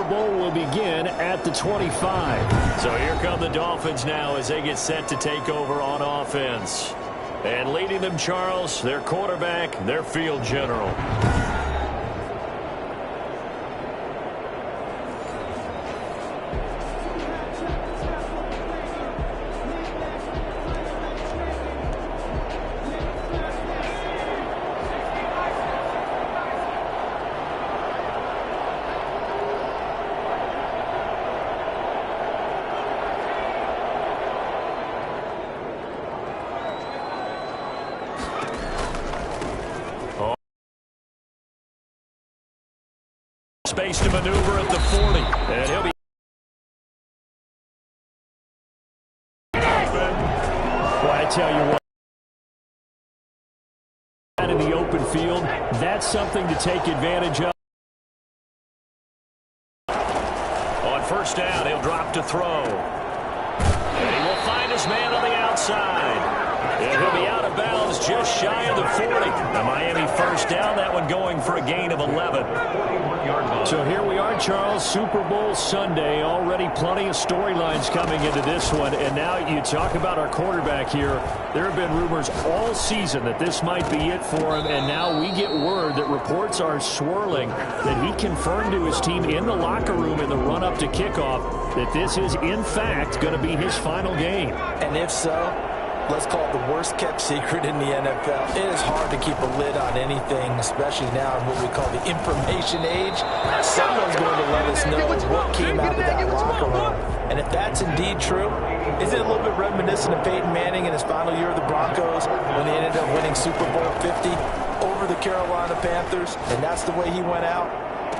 Super Bowl will begin at the 25. So here come the Dolphins now as they get set to take over on offense. And leading them, Charles, their quarterback, their field general. Space to maneuver at the 40, and he'll be. Well, I tell you what, in the open field, that's something to take advantage of. On first down, he'll drop to throw. And he will find his man on the outside. And he'll be out of bounds just shy of the 40. The Miami first down, that one going for a gain of 11. So here we are, Charles, Super Bowl Sunday. Already plenty of storylines coming into this one. And now you talk about our quarterback here. There have been rumors all season that this might be it for him. And now we get word that reports are swirling that he confirmed to his team in the locker room in the run-up to kickoff that this is, in fact, going to be his final game. And if so, let's call it the worst-kept secret in the NFL. It is hard to keep a lid on anything, especially now in what we call the information age. Someone's going to let us know what came out of that locker room. And if that's indeed true, is it a little bit reminiscent of Peyton Manning in his final year of the Broncos when they ended up winning Super Bowl 50 over the Carolina Panthers? And that's the way he went out.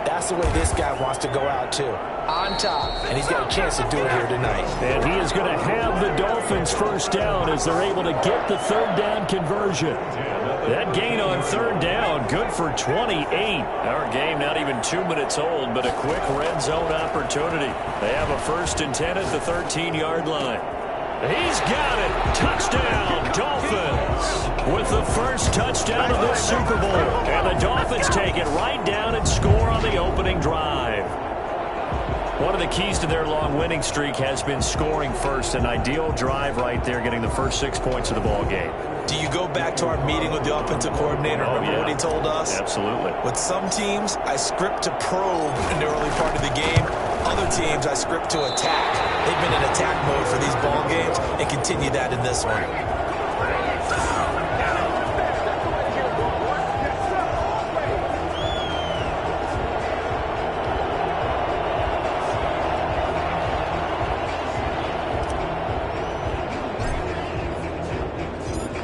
That's the way this guy wants to go out, too. On top. And he's got a chance to do it here tonight. And he is going to have the Dolphins first down as they're able to get the third down conversion. That gain on third down, good for 28. Our game not even 2 minutes old, but a quick red zone opportunity. They have a 1st and 10 at the 13-yard line. He's got it. Touchdown, Dolphins. With the first touchdown of this Super Bowl. And the Dolphins take it right down and score on the opening drive. One of the keys to their long winning streak has been scoring first. An ideal drive right there, getting the first 6 points of the ball game. Do you go back to our meeting with the offensive coordinator? Remember what he told us? Absolutely. With some teams, I script to probe in the early part of the game. Other teams, I script to attack. They've been in attack mode for these ball games and continue that in this one.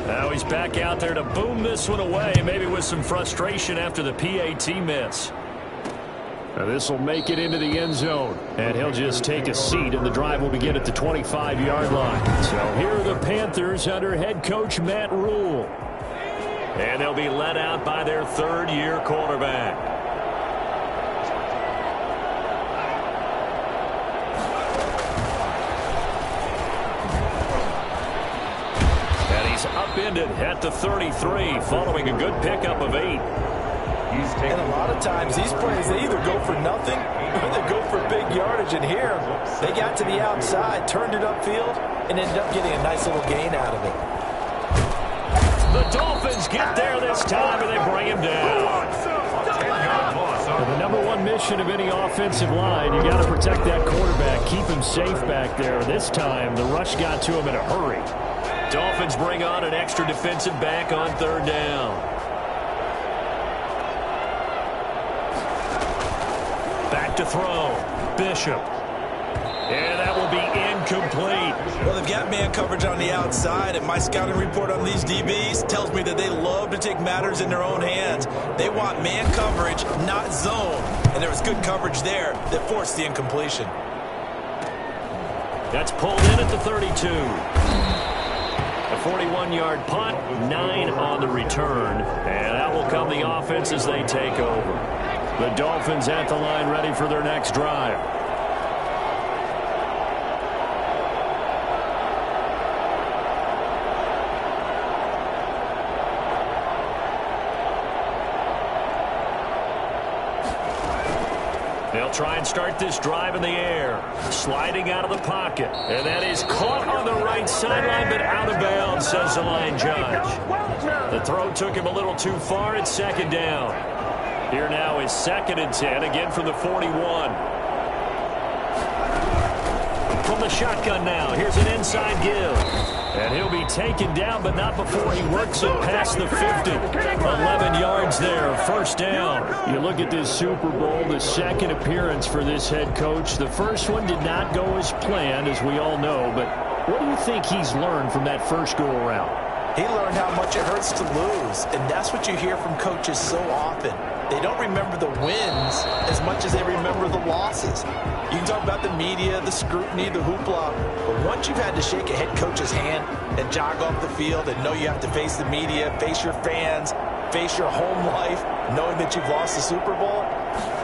Now he's back out there to boom this one away, maybe with some frustration after the PAT miss. Now this will make it into the end zone, and he'll just take a seat, and the drive will begin at the 25-yard line. So here are the Panthers under head coach Matt Rule. And they'll be led out by their third-year quarterback. And he's upended at the 33, following a good pickup of 8. And a lot of times these plays, they either go for nothing or they go for big yardage. And here, they got to the outside, turned it upfield, and ended up getting a nice little gain out of it. The Dolphins get there this time, and they bring him down. Well, the number one mission of any offensive line, you got to protect that quarterback, keep him safe back there. This time, the rush got to him in a hurry. Dolphins bring on an extra defensive back on third down. Back to throw. Bishop. And that will be incomplete. Well, they've got man coverage on the outside, and my scouting report on these DBs tells me that they love to take matters in their own hands. They want man coverage, not zone. And there was good coverage there that forced the incompletion. That's pulled in at the 32. A 41-yard punt, 9 on the return. And that will come the offense as they take over. The Dolphins at the line ready for their next drive. They'll try and start this drive in the air. Sliding out of the pocket. And that is caught on the right sideline, but out of bounds, says the line judge. The throw took him a little too far. It's second down. Here now is 2nd and 10, again from the 41. From the shotgun now, here's an inside give. And he'll be taken down, but not before he works it past the 50. 11 yards there, first down. You look at this Super Bowl, the second appearance for this head coach. The first one did not go as planned, as we all know. But what do you think he's learned from that first go-around? He learned how much it hurts to lose, and that's what you hear from coaches so often. They don't remember the wins as much as they remember the losses. You can talk about the media, the scrutiny, the hoopla, but once you've had to shake a head coach's hand and jog off the field and know you have to face the media, face your fans, face your home life, knowing that you've lost the Super Bowl,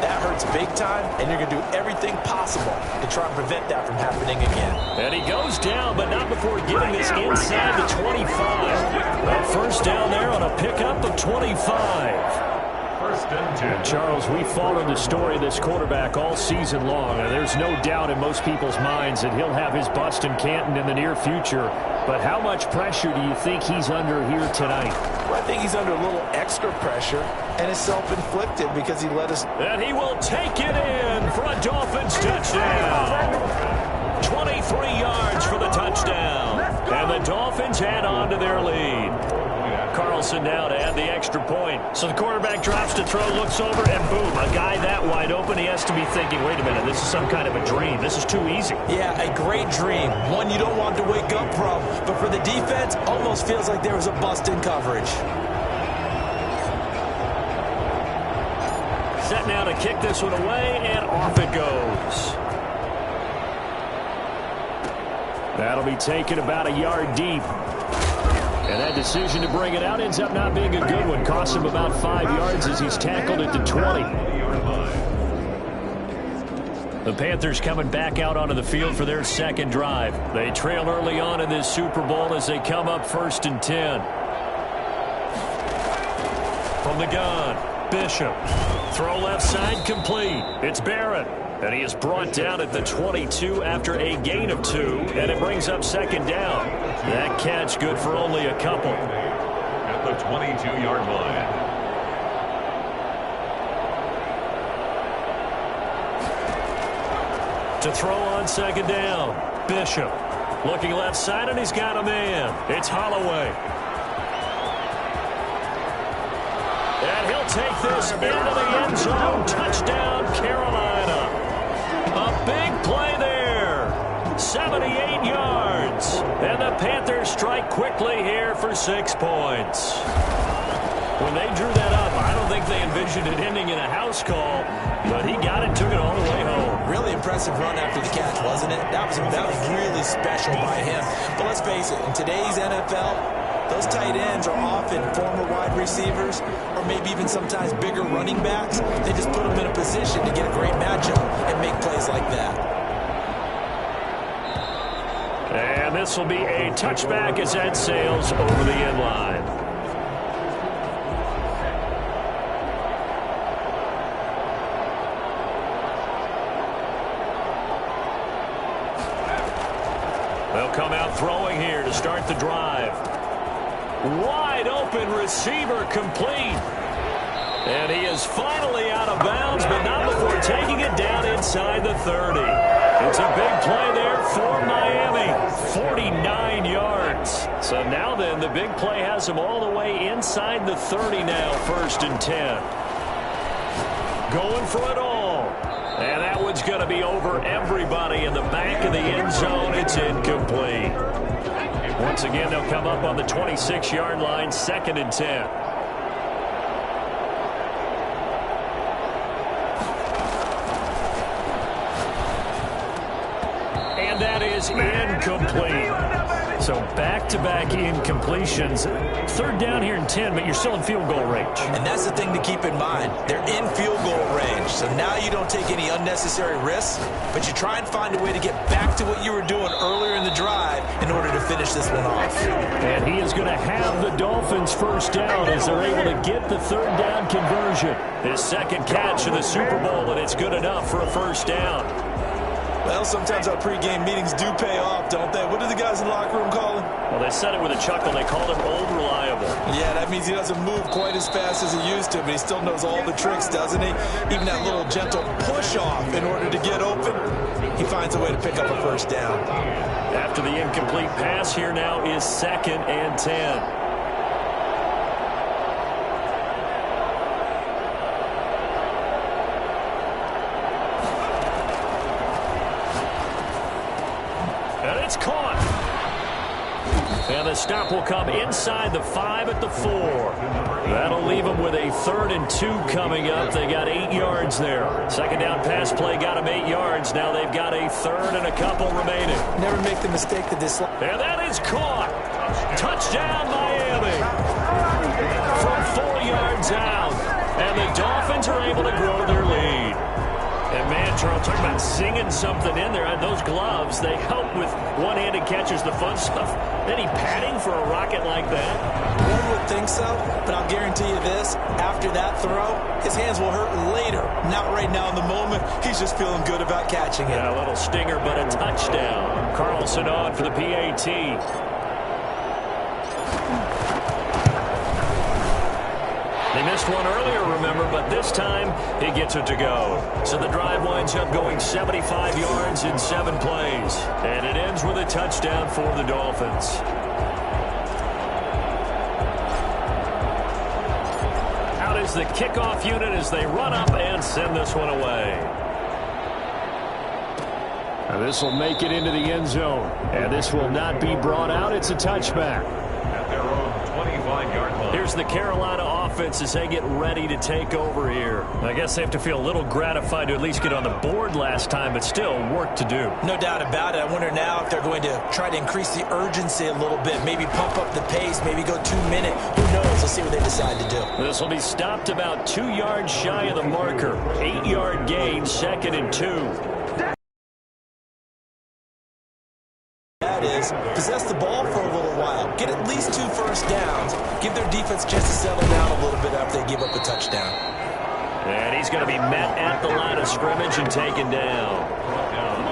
that hurts big time, and you're going to do everything possible to try and prevent that from happening again. And he goes down, but not before getting this inside the 25. A first down there on a pickup of 25. Charles, we followed the story of this quarterback all season long, and there's no doubt in most people's minds that he'll have his bust in Canton in the near future. But how much pressure do you think he's under here tonight? Well, I think he's under a little extra pressure, and it's self-inflicted because he let us... And he will take it in for a Dolphins touchdown. 23 yards for the touchdown. And the Dolphins add on to their lead. Carlson now to add the extra point. So the quarterback drops to throw, looks over, and boom, a guy that wide open, he has to be thinking, wait a minute, this is some kind of a dream. This is too easy. Yeah, a great dream. One you don't want to wake up from. But for the defense, almost feels like there was a bust in coverage. Set now to kick this one away, and off it goes. That'll be taken about a yard deep. And that decision to bring it out ends up not being a good one. Costs him about 5 yards as he's tackled at the 20. The Panthers coming back out onto the field for their second drive. They trail early on in this Super Bowl as they come up 1st and 10. From the gun, Bishop. Throw left side complete. It's Barrett. And he is brought down at the 22 after a gain of 2. And it brings up 2nd down. That catch good for only a couple. At the 22-yard line. To throw on 2nd down. Bishop. Looking left side, and he's got a man. It's Holloway. And he'll take this into the end zone. Touchdown, Carolina. A big play there. 78 yards. And the Panthers strike quickly here for 6 points. When they drew that up, I don't think they envisioned it ending in a house call, but he got it, took it all the way home. Really impressive run after the catch, wasn't it? That was really special by him. But let's face it, in today's NFL, those tight ends are often former wide receivers or maybe even sometimes bigger running backs. They just put them in a position to get a great matchup and make plays like that. And this will be a touchback as that sails over the end line. They'll come out throwing here to start the drive. Wide open receiver complete. And he is finally out of bounds, but not before taking it down inside the 30. It's a big play there for Miami. 49 yards. So now then, the big play has him all the way inside the 30 now, 1st and 10. Going for it all. And that one's going to be over everybody in the back of the end zone. It's incomplete. Once again, they'll come up on the 26-yard line, 2nd and 10. And that is incomplete. So back-to-back incompletions. Third down here in 10, but you're still in field goal range. And that's the thing to keep in mind. They're in field goal range. So now you don't take any unnecessary risks, but you try and find a way to get back to what you were doing earlier in the drive in order to finish this one off. And he is going to have the Dolphins first down as they're able to get the third down conversion. His second catch in the Super Bowl, and it's good enough for a first down. Well, sometimes our pregame meetings do pay off, don't they? What do the guys in the locker room call him? Well, they said it with a chuckle. They called him old reliable. Yeah, that means he doesn't move quite as fast as he used to, but he still knows all the tricks, doesn't he? Even that little gentle push-off in order to get open, he finds a way to pick up a first down. After the incomplete pass, here now is 2nd and 10. It's caught. And the stop will come inside the 5 at the 4. That'll leave them with a 3rd and 2 coming up. They got 8 yards there. Second down pass play got them 8 yards. Now they've got a 3rd and a couple remaining. Never make the mistake that this... And that is caught. Touchdown, Miami. From 4 yards out. And the Dolphins are able to grow their lead. And, man, Charles, talk about singing something in there. And those gloves, they help with one-handed catches, the fun stuff. Any padding for a rocket like that? One would think so, but I'll guarantee you this. After that throw, his hands will hurt later. Not right now in the moment. He's just feeling good about catching it. Yeah, a little stinger, but a touchdown. Carlson on for the PAT. They missed one earlier, remember, but this time he gets it to go. So the drive winds up going 75 yards in 7 plays. And it ends with a touchdown for the Dolphins. Out is the kickoff unit as they run up and send this one away. Now this will make it into the end zone. And this will not be brought out. It's a touchback. At their own 25-yard line. Here's the Carolina offense as they get ready to take over here. I guess they have to feel a little gratified to at least get on the board last time, but still work to do. No doubt about it. I wonder now if they're going to try to increase the urgency a little bit, maybe pump up the pace, maybe go 2 minute. Who knows? Let's see what they decide to do. This will be stopped about 2 yards shy of the marker. 8-yard gain, 2nd and 2. Is possess the ball for a little while, get at least 2 first downs, give their defense a chance to settle down a little bit after they give up a touchdown. And he's going to be met at the line of scrimmage and taken down.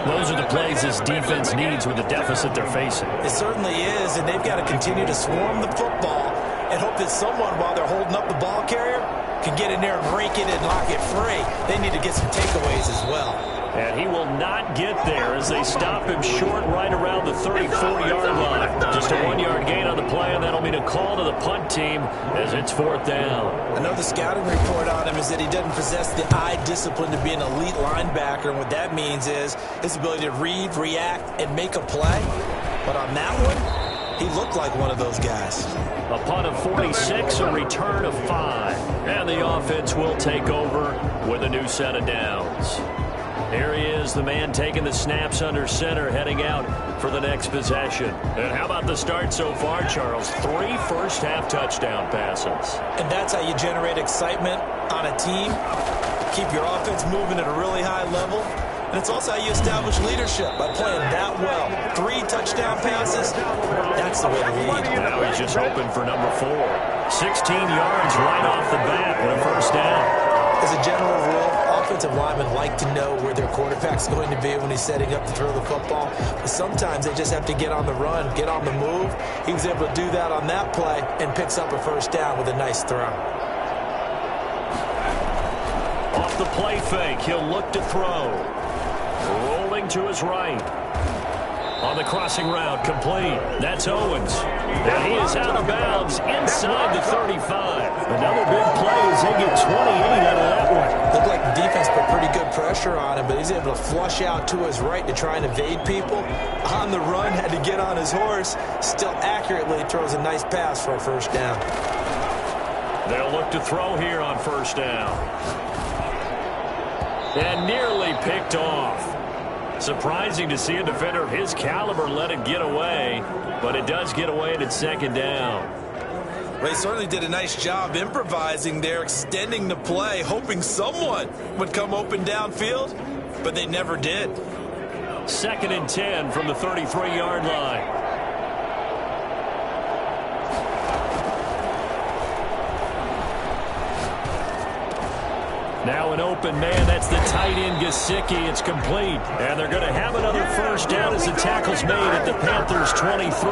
Those are the plays this defense needs with the deficit they're facing. It certainly is, and they've got to continue to swarm the football and hope that someone, while they're holding up the ball carrier, can get in there and rake it and lock it free. They need to get some takeaways as well. And he will not get there as they stop him short right around the 34-yard line. Just a 1-yard gain on the play, and that'll mean a call to the punt team as it's 4th down. I know the scouting report on him is that he doesn't possess the eye discipline to be an elite linebacker, and what that means is his ability to read, react, and make a play. But on that one, he looked like one of those guys. A punt of 46, a return of 5. And the offense will take over with a new set of downs. Here he is, the man taking the snaps under center, heading out for the next possession. And how about the start so far, Charles? 3 first-half touchdown passes. And that's how you generate excitement on a team. Keep your offense moving at a really high level. And it's also how you establish leadership, by playing that well. 3 touchdown passes, that's the way to lead. Now he's just hoping for number 4. 16 yards right off the bat with a first down. As a general rule, offensive linemen like to know where their quarterback's going to be when he's setting up to throw the football. But sometimes they just have to get on the run, get on the move. He was able to do that on that play and picks up a first down with a nice throw. Off the play fake, he'll look to throw. Rolling to his right. On the crossing route, complete. That's Owens. And he is out of bounds inside the 35. Another big play as they get 28 out of that one. Looked like the defense put pretty good pressure on him, but he's able to flush out to his right to try and evade people. On the run, had to get on his horse. Still accurately throws a nice pass for a first down. They'll look to throw here on first down. And nearly picked off. Surprising to see a defender of his caliber let it get away, but it does get away and it's second down. Well, he certainly did a nice job improvising there, extending the play, hoping someone would come open downfield, but they never did. 2nd and 10 from the 33-yard line. Now an open man, that's the tight end Gesicki. It's complete, and they're going to have another first down as the tackle's made at the Panthers' 23.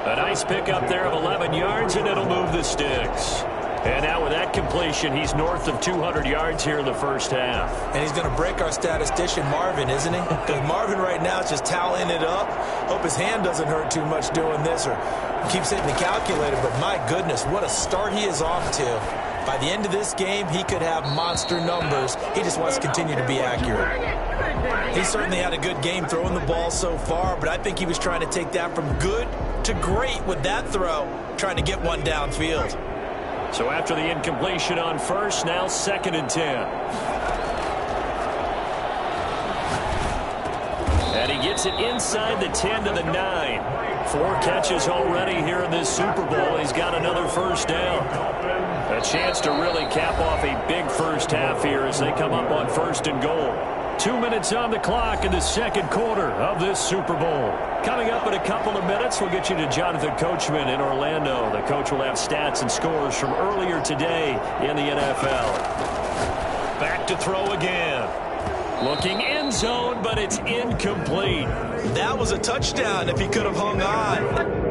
A nice pickup there of 11 yards, and it'll move the sticks. And now with that completion, he's north of 200 yards here in the first half. And he's going to break our statistician Marvin, isn't he? Because Marvin right now is just tallying it up. Hope his hand doesn't hurt too much doing this or keeps hitting the calculator. But my goodness, what a start he is off to. By the end of this game, he could have monster numbers. He just wants to continue to be accurate. He certainly had a good game throwing the ball so far, but I think he was trying to take that from good to great with that throw, trying to get one downfield. So after the incompletion on first, now 2nd and 10. And he gets it inside the 10 to the 9. 4 catches already here in this Super Bowl. He's got another first down. A chance to really cap off a big first half here as they come up on 1st and goal. 2 minutes on the clock in the second quarter of this Super Bowl. Coming up in a couple of minutes, we'll get you to Jonathan Coachman in Orlando. The coach will have stats and scores from earlier today in the NFL. Back to throw again. Looking end zone, but it's incomplete. That was a touchdown if he could have hung on.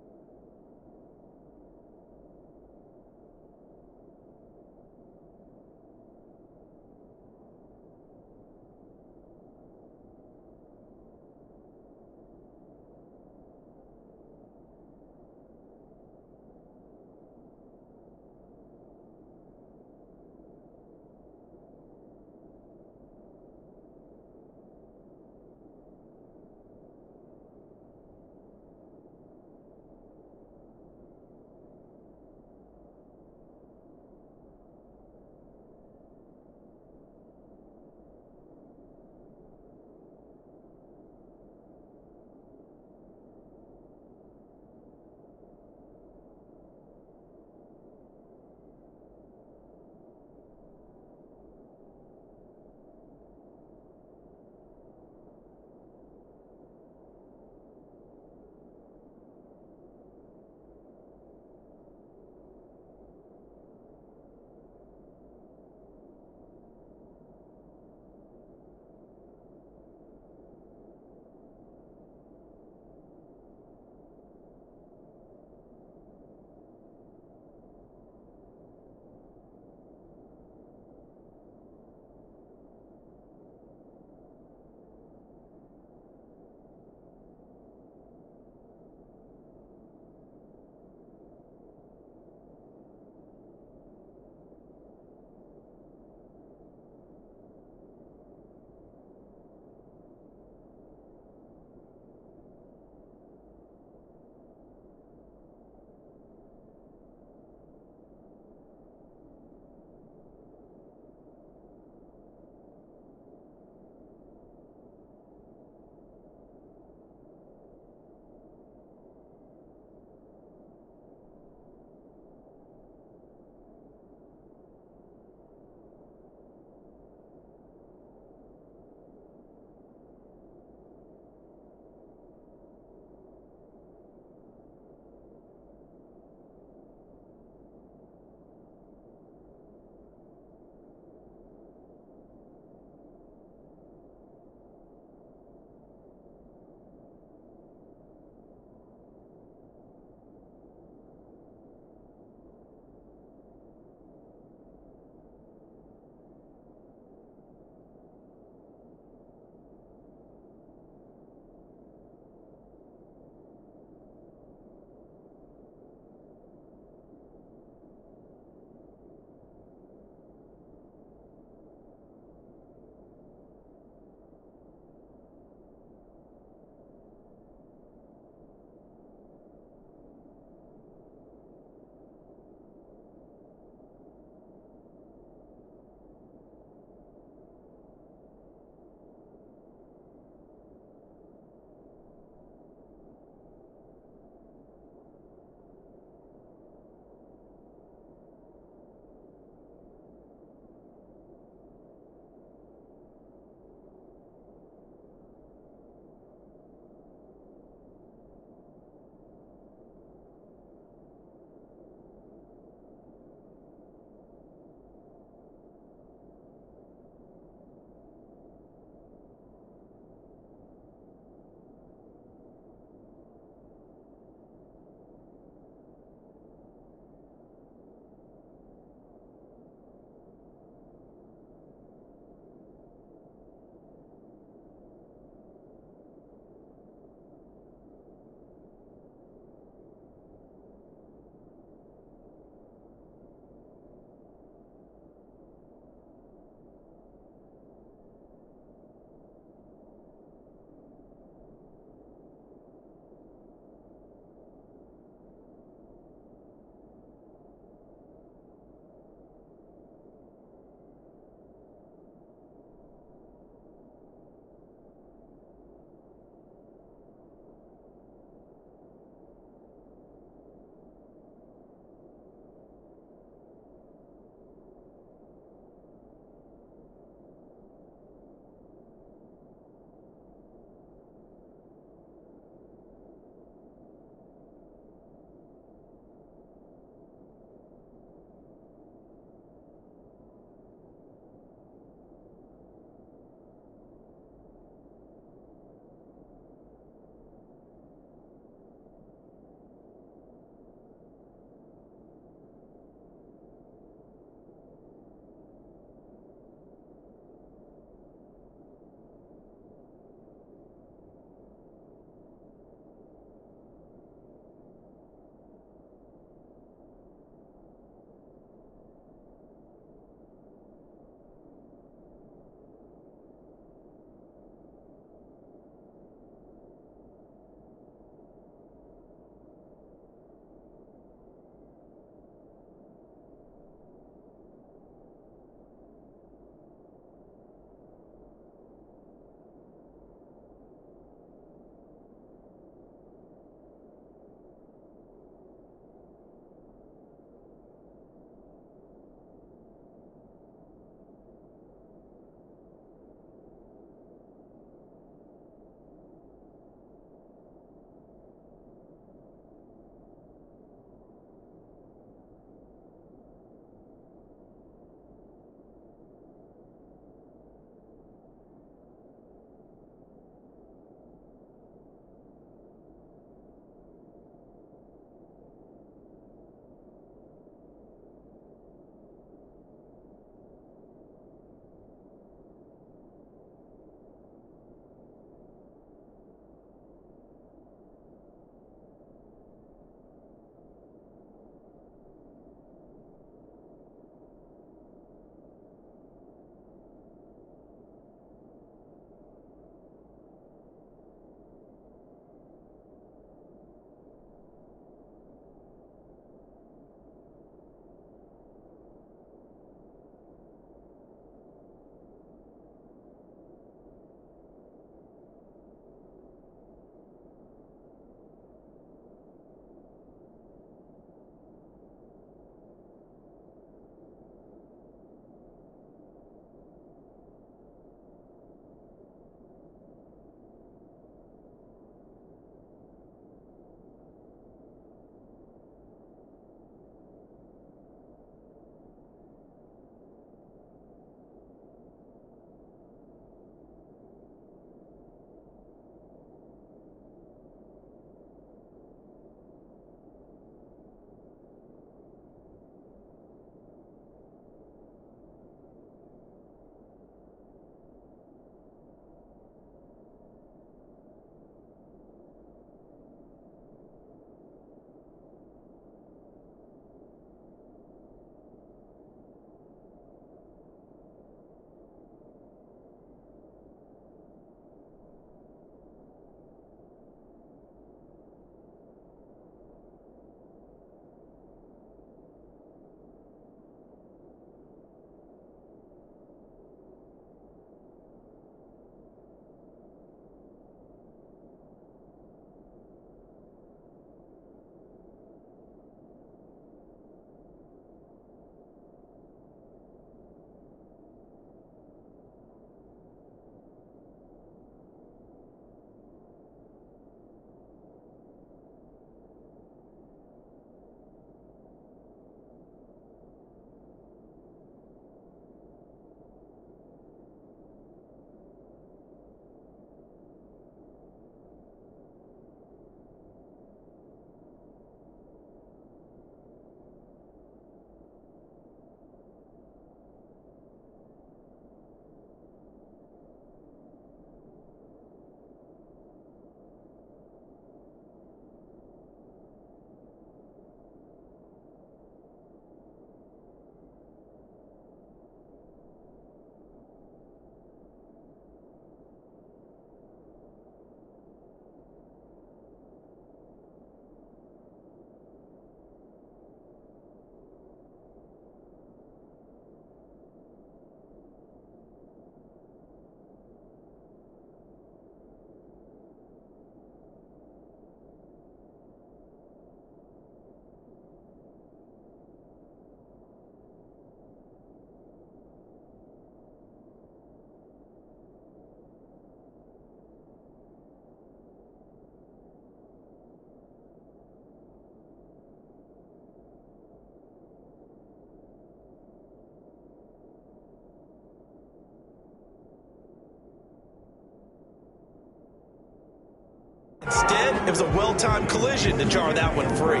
It was a well-timed collision to jar that one free.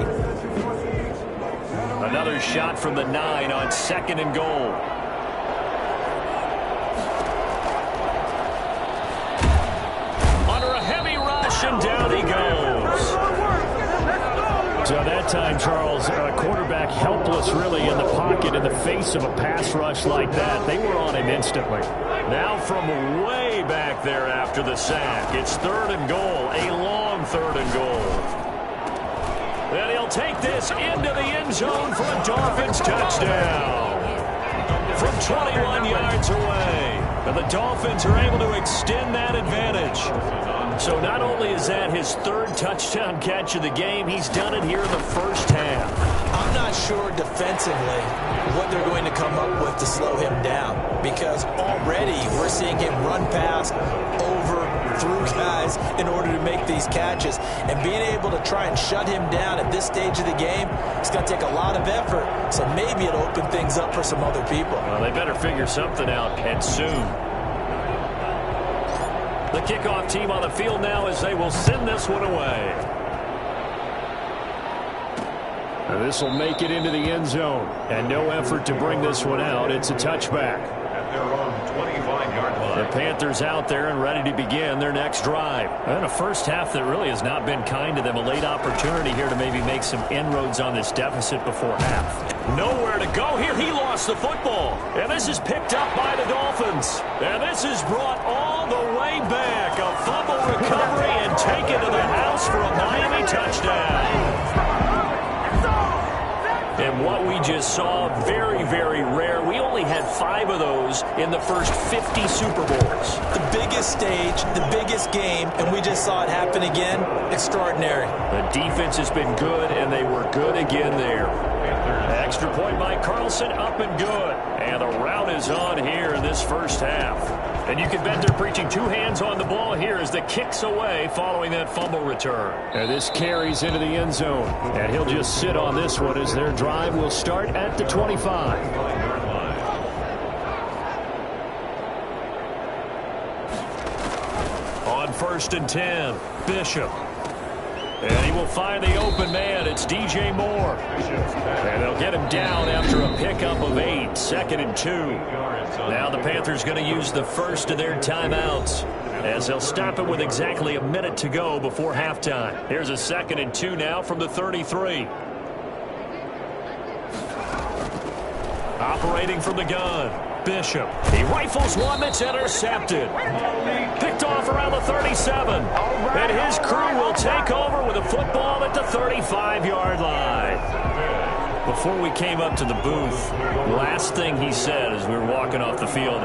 Another shot from the 9 on 2nd and goal. Under a heavy rush, and down he goes. So that time, Charles, a quarterback helpless really in the pocket in the face of a pass rush like that. They were on him instantly. Now from way back there after the sack, it's 3rd and goal, a long 3rd and goal. And he'll take this into the end zone for a Dolphins touchdown. From 21 yards away. And the Dolphins are able to extend that advantage. So not only is that his 3rd touchdown catch of the game, he's done it here in the first half. I'm not sure defensively what they're going to come up with to slow him down, because already we're seeing him run past, over, through guys in order to make these catches. And being able to try and shut him down at this stage of the game, it's going to take a lot of effort. So maybe it'll open things up for some other people. Well, they better figure something out, and soon. The kickoff team on the field now as they will send this one away. This will make it into the end zone. And no effort to bring this one out. It's a touchback. At their own 25-yard line. The Panthers out there and ready to begin their next drive. And a first half that really has not been kind to them. A late opportunity here to maybe make some inroads on this deficit before half. Nowhere to go here. He lost the football. And this is picked up by the Dolphins. And this is brought all the way back. A fumble recovery and taken to the house for a Miami touchdown. And what we just saw, very, very rare. We only had 5 of those in the first 50 Super Bowls. The biggest stage, the biggest game, and we just saw it happen again. Extraordinary. The defense has been good, and they were good again there. Extra point by Carlson, up and good. And the route is on here in this first half. And you can bet they're preaching 2 hands on the ball here as the kick's away following that fumble return. And this carries into the end zone. And he'll just sit on this one as their drive will start at the 25. On 1st and 10, Bishop. And he will find the open man. It's DJ Moore. And they'll get him down after a pickup of 8. 2nd and 2. Now the Panthers going to use the first of their timeouts as they'll stop it with exactly a minute to go before halftime. Here's a 2nd and 2 now from the 33. Operating from the gun, Bishop. He rifles one that's intercepted. Picked off around the 37. And his crew will take over with a football at the 35-yard line. Before we came up to the booth, last thing he said as we were walking off the field,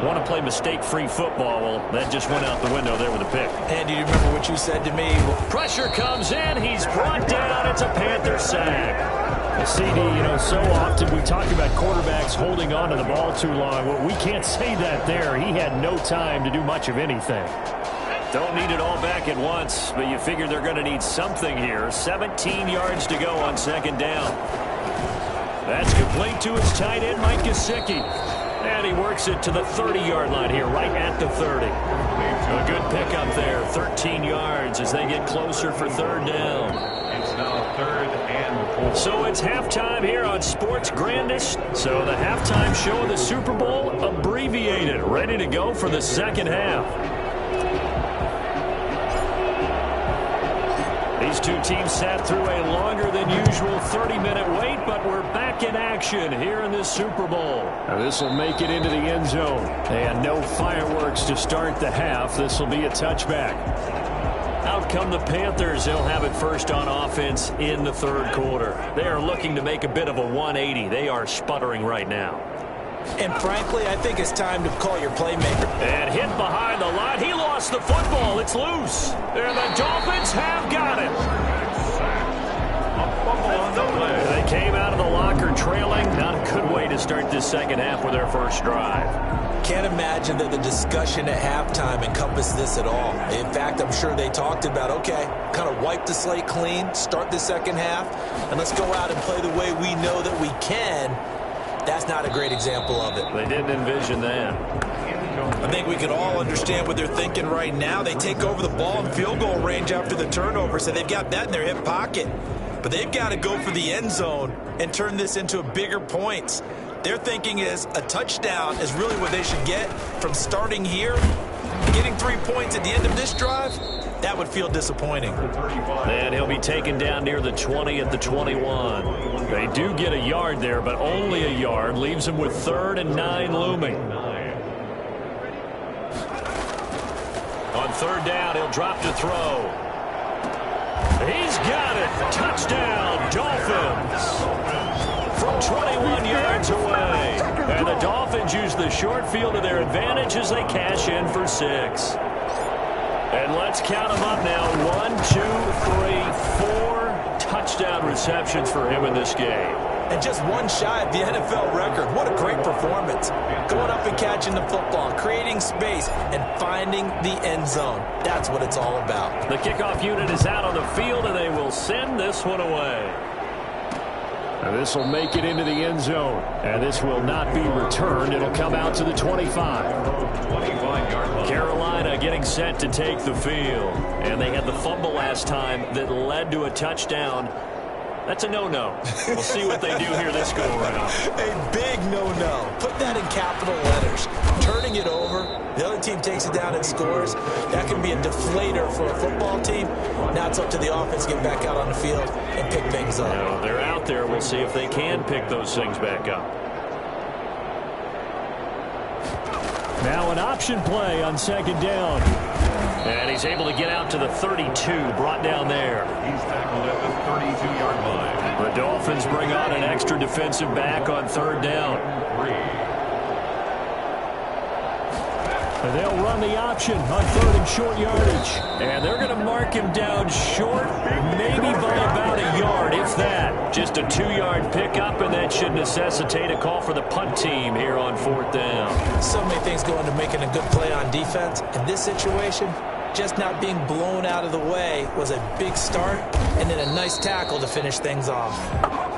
want to play mistake-free football. Well, that just went out the window there with a pick. And do you remember what you said to me? Pressure comes in. He's brought down. It's a Panther sack. CD, so often we talk about quarterbacks holding on to the ball too long. Well, we can't say that there. He had no time to do much of anything. Don't need it all back at once, but you figure they're going to need something here. 17 yards to go on 2nd down. That's complete to his tight end, Mike Gesicki. And he works it to the 30-yard line here, right at the 30. A good pickup there, 13 yards as they get closer for 3rd down. It's now 3rd and 4. So it's halftime here on Sports Grandest. So the halftime show of the Super Bowl, abbreviated, ready to go for the 2nd half. These two teams sat through a longer than usual 30-minute wait, but we're back in action here in this Super Bowl. Now this will make it into the end zone. And no fireworks to start the half. This will be a touchback. Out come the Panthers. They'll have it first on offense in the 3rd quarter. They are looking to make a bit of a 180. They are sputtering right now. And frankly, I think it's time to call your playmaker. And hit behind the line. He lost the football. It's loose. And the Dolphins have got it. They came out of the locker trailing. Not a good way to start this 2nd half with their first drive. Can't imagine that the discussion at halftime encompassed this at all. In fact, I'm sure they talked about, okay, kind of wipe the slate clean, start the 2nd half, and let's go out and play the way we know that we can. That's not a great example of it. They didn't envision that. I think we can all understand what they're thinking right now. They take over the ball in field goal range after the turnover, so they've got that in their hip pocket. But they've got to go for the end zone and turn this into bigger points. Their thinking is a touchdown is really what they should get from starting here. Getting 3 points at the end of this drive, that would feel disappointing. And he'll be taken down near the 20 at the 21. They do get a yard there, but only a yard. Leaves him with 3rd and 9 looming. On 3rd down, he'll drop to throw. He's got it. Touchdown, Dolphins. From 21 yards away. And the Dolphins use the short field to their advantage as they cash in for 6. And let's count them up now. 1, 2, 3, 4 touchdown receptions for him in this game. And just one shy of the NFL record. What a great performance. Going up and catching the football, creating space, and finding the end zone. That's what it's all about. The kickoff unit is out on the field, and they will send this one away. And this will make it into the end zone. And this will not be returned. It'll come out to the 25. Carolina getting set to take the field. And they had the fumble last time that led to a touchdown. That's a no-no. We'll see what they do here this go-around. A big no-no. Put that in capital letters. Turning it over, the other team takes it down and scores. That can be a deflator for a football team. Now it's up to the offense to get back out on the field and pick things up. No, they're out there. We'll see if they can pick those things back up. Now an option play on 2nd down. And he's able to get out to the 32, brought down there. He's tackled at the 32-yard line. The Dolphins bring on an extra defensive back on 3rd down. And they'll run the option on 3rd and short yardage. And they're going to mark him down short, maybe by about a yard, if that. Just a 2-yard pickup, and that should necessitate a call for the punt team here on 4th down. So many things go into making a good play on defense. In this situation, just not being blown out of the way was a big start, and then a nice tackle to finish things off.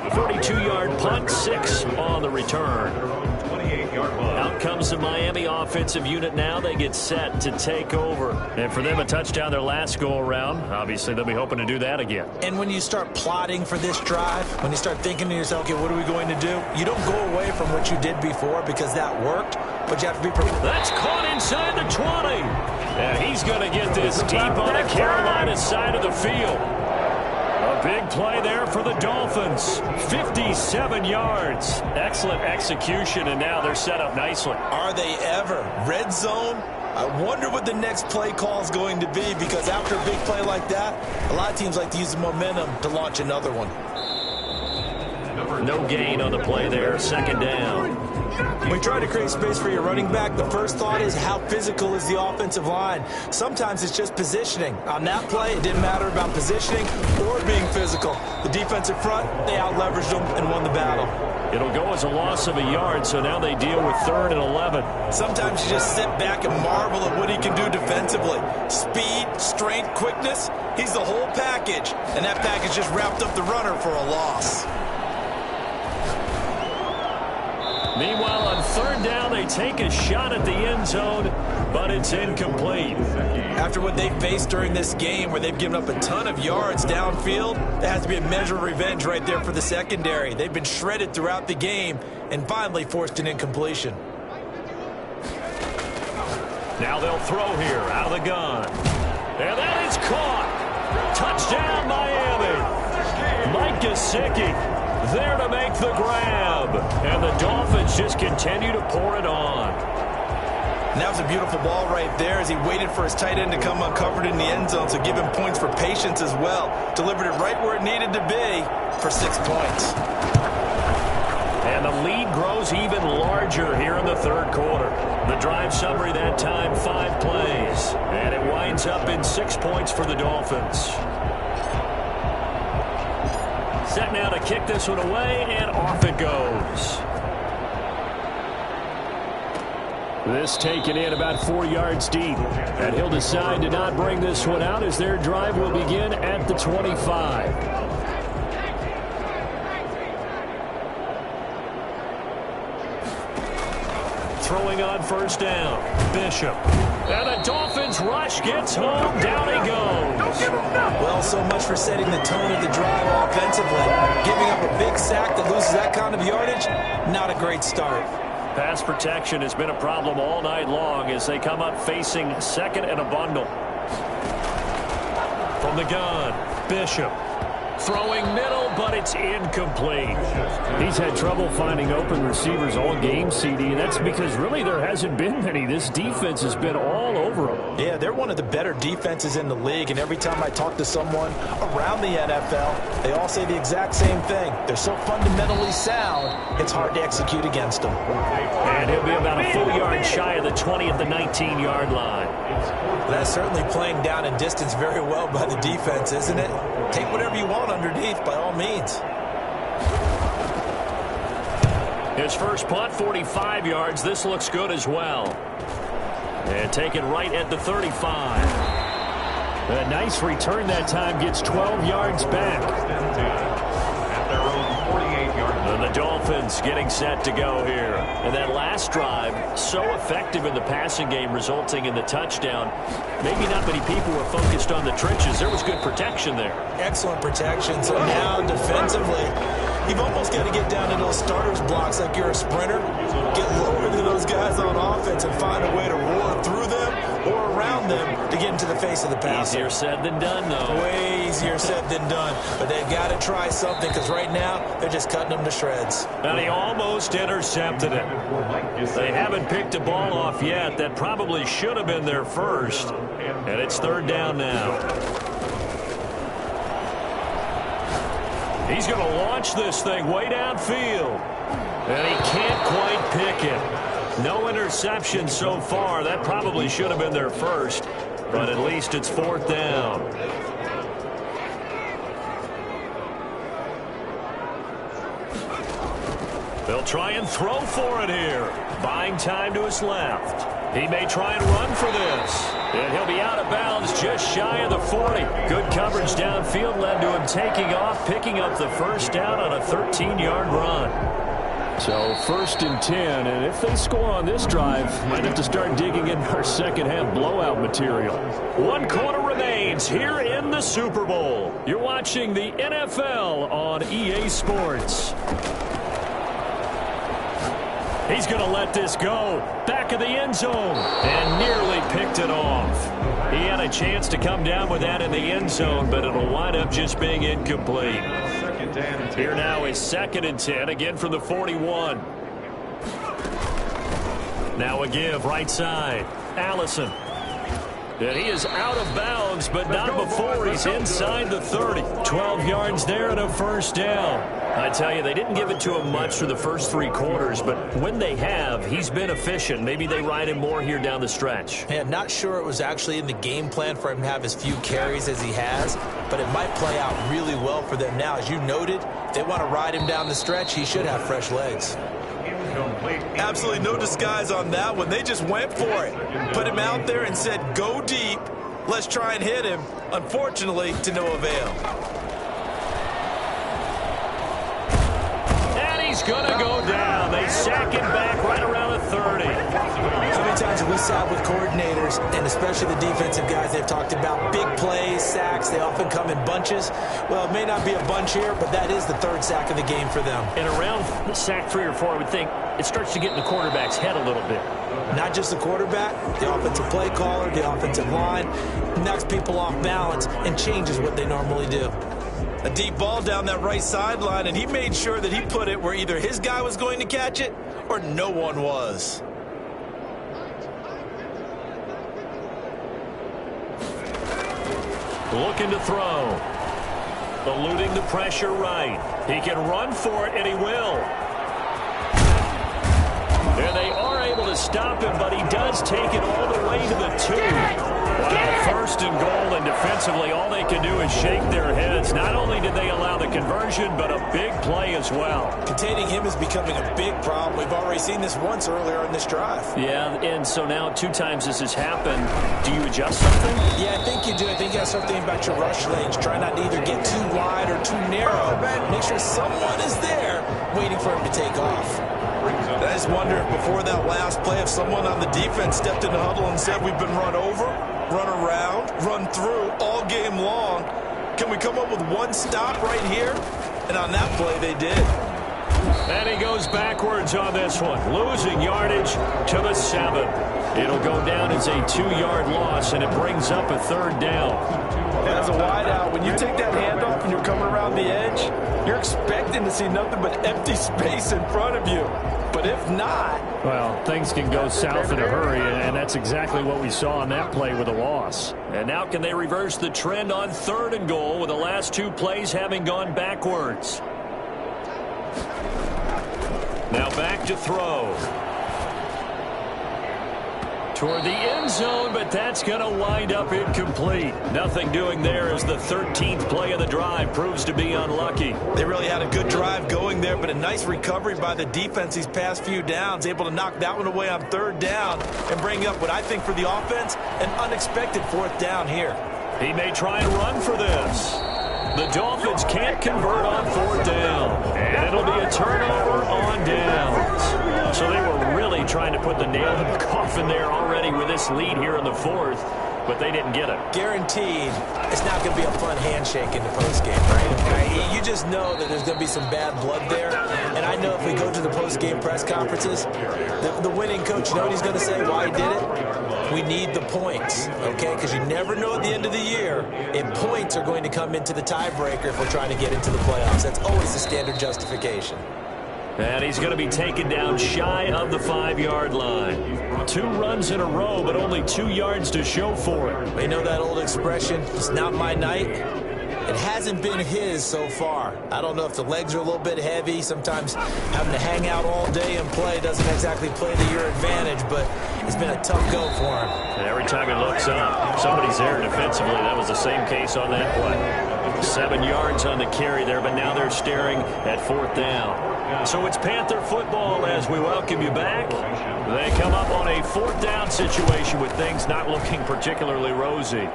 The 42-yard punt, 6 on the return. Out comes the Miami offensive unit now. They get set to take over. And for them, a touchdown their last go-around. Obviously, they'll be hoping to do that again. And when you start plotting for this drive, when you start thinking to yourself, okay, what are we going to do? You don't go away from what you did before because that worked, but you have to be prepared. That's caught inside the 20. And he's going to get this deep on the Carolina side of the field. A big play there for the Dolphins. 57 yards. Excellent execution, and now they're set up nicely. Are they ever? Red zone? I wonder what the next play call is going to be, because after a big play like that, a lot of teams like to use the momentum to launch another one. No gain on the play there. 2nd down. When you try to create space for your running back, the first thought is how physical is the offensive line. Sometimes it's just positioning. On that play, it didn't matter about positioning or being physical. The defensive front, they out-leveraged them and won the battle. It'll go as a loss of a yard, so now they deal with 3rd and 11. Sometimes you just sit back and marvel at what he can do defensively. Speed, strength, quickness, he's the whole package. And that package just wrapped up the runner for a loss. Meanwhile, on 3rd down, they take a shot at the end zone, but it's incomplete. After what they faced during this game, where they've given up a ton of yards downfield, there has to be a measure of revenge right there for the secondary. They've been shredded throughout the game and finally forced an incompletion. Now they'll throw here out of the gun. And that is caught. Touchdown, Miami. Mike Gesicki there to make the grab. And the Dolphins just continue to pour it on. And that was a beautiful ball right there as he waited for his tight end to come uncovered in the end zone, so give him points for patience as well. Delivered it right where it needed to be for 6 points. And the lead grows even larger here in the 3rd quarter. The drive summary that time, 5 plays. And it winds up in 6 points for the Dolphins. Set now to kick this one away, and off it goes. This taken in about 4 yards deep. And he'll decide to not bring this one out as their drive will begin at the 25. throwing on first down. Bishop. And the Dolphins rush gets home. Down he goes. Well, so much for setting the tone of the drive offensively. Giving up a big sack that loses that kind of yardage, not a great start. Pass protection has been a problem all night long as they come up facing second and a bundle. From the gun, Bishop. Throwing middle, but it's incomplete. He's had trouble finding open receivers all game, CD, and that's because really there hasn't been many. This defense has been all over them. Yeah, they're one of the better defenses in the league, and every time I talk to someone around the NFL, they all say the exact same thing. They're so fundamentally sound, it's hard to execute against them. And he'll be about a full yard shy of the 20 at the 19-yard line. That's certainly playing down in distance very well by the defense, isn't it? Take whatever you want underneath, by all means. His first punt, 45 yards. This looks good as well. And taken right at the 35. A nice return that time, gets 12 yards back. And the Dolphins getting set to go here. And that last drive, so effective in the passing game, resulting in the touchdown. Maybe not many people were focused on the trenches. There was good protection there. Excellent protection. So now defensively, you've almost got to get down to those starters blocks like you're a sprinter. Get lower to those guys on offense and find a way to roar through them or around them to get into the face of the passer. Easier said than done, though. Way easier said than done. But they've got to try something because right now they're just cutting them to shreds. And he almost intercepted it. They haven't picked a ball off yet. That probably should have been their first. And it's third down now. He's going to launch this thing way downfield. And he can't quite pick it. No interception so far. That probably should have been their first. But at least it's fourth down. They'll try and throw for it here. Buying time to his left. He may try and run for this. And he'll be out of bounds just shy of the 40. Good coverage downfield led to him taking off, picking up the first down on a 13-yard run. So first and 10, and if they score on this drive, might have to start digging in our second-half blowout material. One quarter remains here in the Super Bowl. You're watching the NFL on EA Sports. He's going to let this go. Back of the end zone. And nearly picked it off. He had a chance to come down with that in the end zone, but it'll wind up just being incomplete. Here now is second and 10, again from the 41. Now a give, right side. Allison. And he is out of bounds, but not before he's inside the 30. 12 yards there and a first down. I tell you, they didn't give it to him much for the first three quarters, but when they have, he's been efficient. Maybe they ride him more here down the stretch. Yeah, not sure it was actually in the game plan for him to have as few carries as he has, but it might play out really well for them now. As you noted, if they want to ride him down the stretch, he should have fresh legs. Absolutely no disguise on that one. They just went for it. Put him out there and said, go deep. Let's try and hit him. Unfortunately, to no avail. He's going to go down. They sack him back right around the 30. So many times we sat with coordinators, and especially the defensive guys, they've talked about big plays, sacks. They often come in bunches. Well, it may not be a bunch here, but that is the third sack of the game for them. And around sack 3 or 4, I would think it starts to get in the quarterback's head a little bit. Not just the quarterback, the offensive play caller, the offensive line, knocks people off balance and changes what they normally do. A deep ball down that right sideline, and he made sure that he put it where either his guy was going to catch it or no one was. Looking to throw. Eluding the pressure right. He can run for it, and he will. And they are able to stop him, but he does take it all the way to the 2. Wow, first and goal, and defensively, all they can do is shake their heads. Not only did they allow the conversion, but a big play as well. Containing him is becoming a big problem. We've already seen this once earlier in this drive. Yeah, and so now 2 times this has happened. Do you adjust something? Yeah, I think you do. I think you have something about your rush lanes. Try not to either get too wide or too narrow. Make sure someone is there waiting for him to take off. I just wonder if before that last play, if someone on the defense stepped in the huddle and said, we've been run over, run around, run through all game long. Can we come up with one stop right here? And on that play, they did. And he goes backwards on this one, losing yardage to the 7. It'll go down as a 2-yard loss, and it brings up a 3rd down. As a wideout, when you take that handoff and you're coming around the edge, you're expecting to see nothing but empty space in front of you. But if not... Well, things can go south in a hurry, and that's exactly what we saw on that play with a loss. And now can they reverse the trend on 3rd and goal with the last 2 plays having gone backwards? Now back to throw. Toward the end zone, but that's going to wind up incomplete. Nothing doing there as the 13th play of the drive proves to be unlucky. They really had a good drive going there, but a nice recovery by the defense these past few downs, able to knock that one away on 3rd down and bring up what I think for the offense, an unexpected 4th down here. He may try and run for this. The Dolphins can't convert on 4th down, and it'll be a turnover on downs. So they were really trying to put the nail in the coffin there already with this lead here in the 4th, but they didn't get it. Guaranteed, it's not going to be a fun handshake in the postgame, right? You just know that there's going to be some bad blood there, and I know if we go to the postgame press conferences, the winning coach, you know what he's going to say, why he did it? We need the points, okay? Because you never know at the end of the year if points are going to come into the tiebreaker if we're trying to get into the playoffs. That's always the standard justification. And he's going to be taken down shy of the 5-yard line. 2 runs in a row, but only 2 yards to show for it. You know that old expression, it's not my night? It hasn't been his so far. I don't know if the legs are a little bit heavy. Sometimes having to hang out all day and play doesn't exactly play to your advantage, but it's been a tough go for him. And every time he looks up, somebody's there defensively. That was the same case on that play. 7 yards on the carry there, but now they're staring at 4th down. So it's Panther football as we welcome you back. They come up on a 4th down situation with things not looking particularly rosy.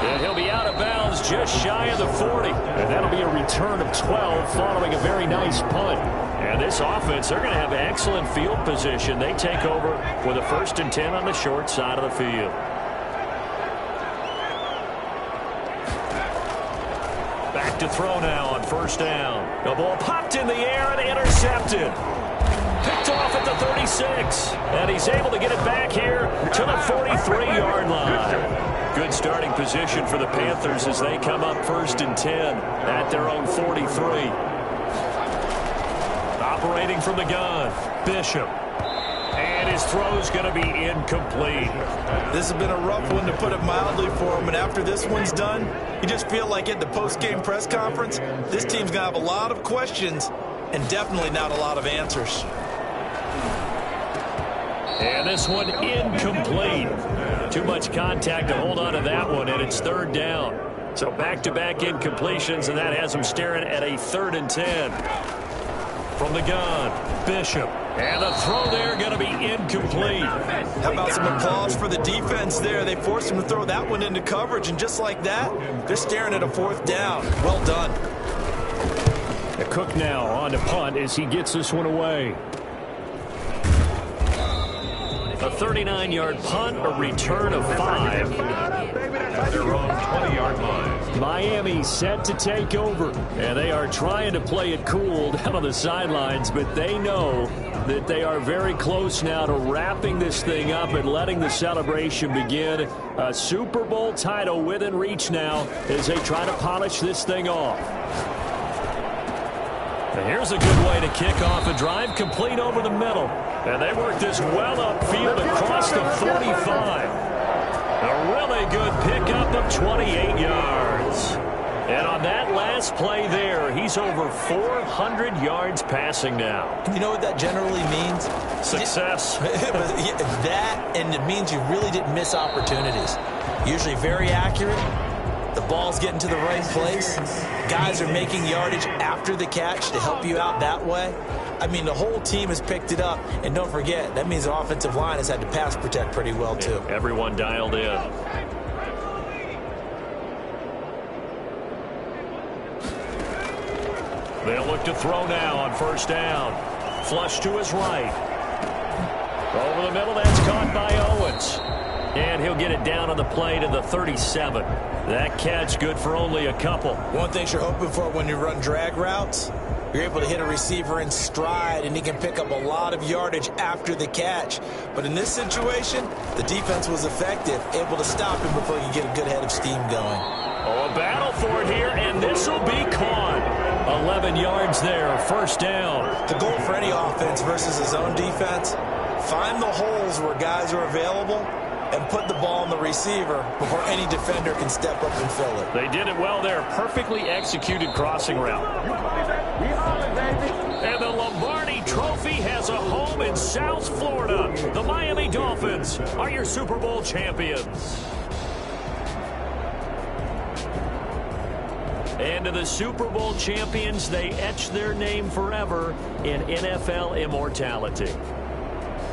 And he'll be out of bounds just shy of the 40. And that'll be a return of 12 following a very nice punt. And this offense, they're going to have excellent field position. They take over with a 1st and 10 on the short side of the field. Back to throw now on 1st down. The ball popped in the air and intercepted. Picked off at the 36. And he's able to get it back here to the 43-yard line. Good starting position for the Panthers as they come up 1st and 10 at their own 43. Operating from the gun, Bishop. And his throw's going to be incomplete. This has been a rough one, to put it mildly, for him. And after this one's done, you just feel like at the post-game press conference, this team's going to have a lot of questions and definitely not a lot of answers. And this one incomplete. Too much contact to hold on to that one, and it's 3rd down. So back-to-back incompletions, and that has them staring at a 3rd and 10. From the gun, Bishop. And the throw there going to be incomplete. How about some applause for the defense there? They forced him to throw that one into coverage, and just like that, they're staring at a 4th down. Well done. Cook now on to punt as he gets this one away. A 39-yard punt, a return of 5. At their own 20-yard line. Miami set to take over, and they are trying to play it cool down on the sidelines, but they know that they are very close now to wrapping this thing up and letting the celebration begin. A Super Bowl title within reach now as they try to polish this thing off. And here's a good way to kick off a drive, complete over the middle. And they work this well upfield across the 45. A really good pickup of 28 yards. And on that last play there, he's over 400 yards passing now. You know what that generally means? Success. That, and it means you really didn't miss opportunities. Usually very accurate. The ball's getting to the right place. Guys are making yardage after the catch to help you out that way. I mean, the whole team has picked it up. And don't forget, that means the offensive line has had to pass protect pretty well, too. Everyone dialed in. They'll look to throw now on first down. Flush to his right. Over the middle, that's caught by Owens. And he'll get it down on the play to the 37. That catch good for only a couple. One thing you're hoping for when you run drag routes, you're able to hit a receiver in stride, and he can pick up a lot of yardage after the catch. But in this situation, the defense was effective, able to stop him before he could get a good head of steam going. Oh, a battle for it here, and this will be caught. 11 yards there, first down. The goal for any offense versus his own defense, find the holes where guys are available and put the ball on the receiver before any defender can step up and fill it. They did it well there. Perfectly executed crossing route. And the Lombardi Trophy has a home in South Florida. The Miami Dolphins are your Super Bowl champions. And to the Super Bowl champions, they etch their name forever in NFL immortality.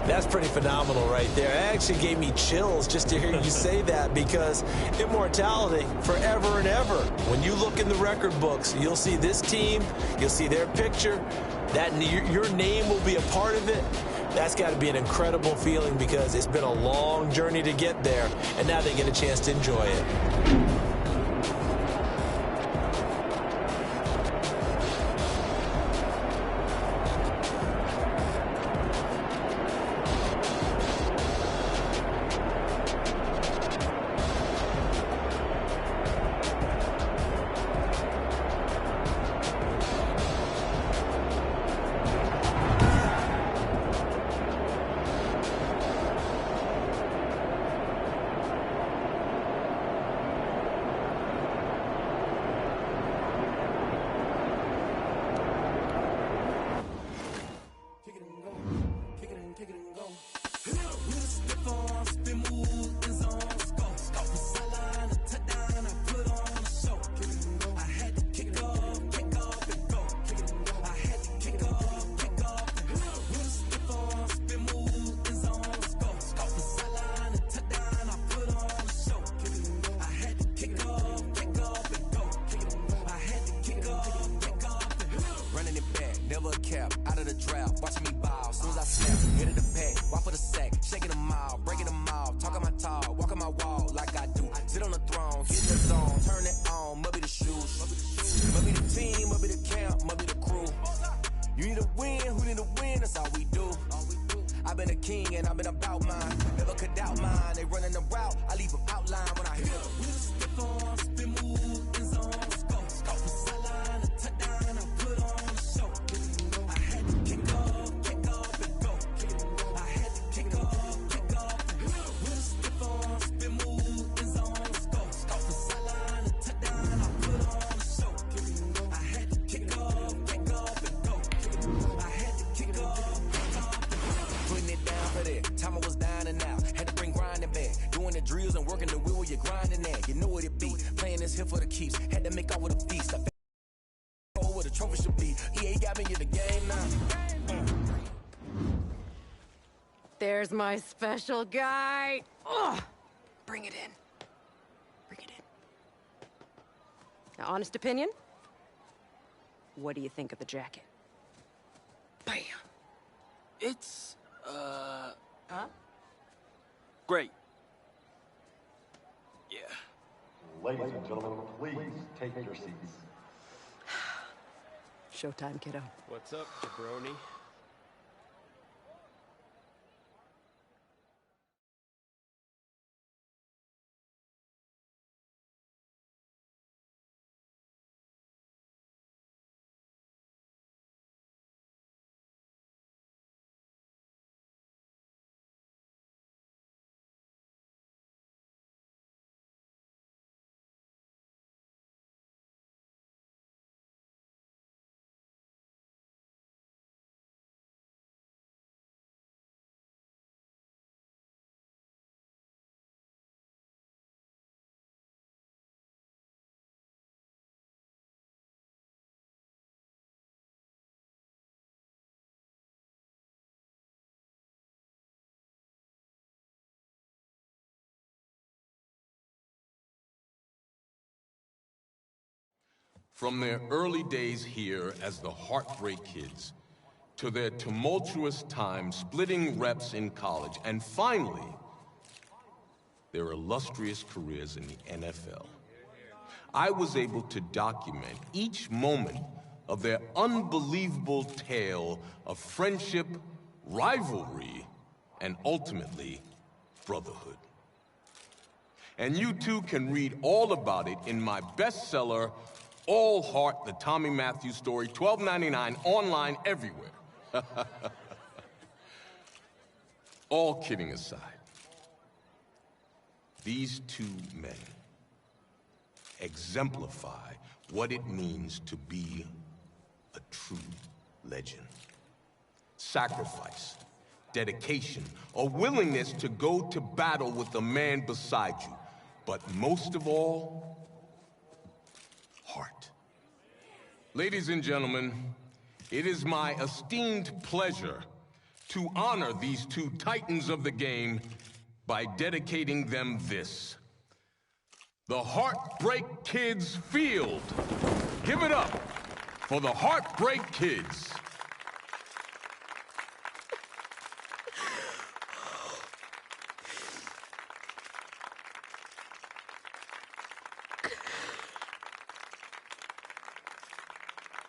That's pretty phenomenal right there. It actually gave me chills just to hear you say that, because immortality forever and ever. When you look in the record books, you'll see this team, you'll see their picture, that your name will be a part of it. That's got to be an incredible feeling, because it's been a long journey to get there, and now they get a chance to enjoy it. There's my special guy. Ugh. Bring it in. Bring it in. Now, honest opinion? What do you think of the jacket? Bam. It's, Huh? great. Yeah. Ladies and gentlemen, please take your seats. Showtime, kiddo. What's up, jabroni? From their early days here as the Heartbreak Kids, to their tumultuous time splitting reps in college, and finally, their illustrious careers in the NFL. I was able to document each moment of their unbelievable tale of friendship, rivalry, and ultimately, brotherhood. And you too can read all about it in my bestseller, All Heart, the Tommy Matthews Story, $12.99, online everywhere. All kidding aside, these two men exemplify what it means to be a true legend. Sacrifice, dedication, a willingness to go to battle with the man beside you, but most of all, heart. Ladies and gentlemen, it is my esteemed pleasure to honor these two titans of the game by dedicating them this: the Heartbreak Kids Field. Give it up for the Heartbreak Kids.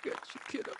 Get your kid up.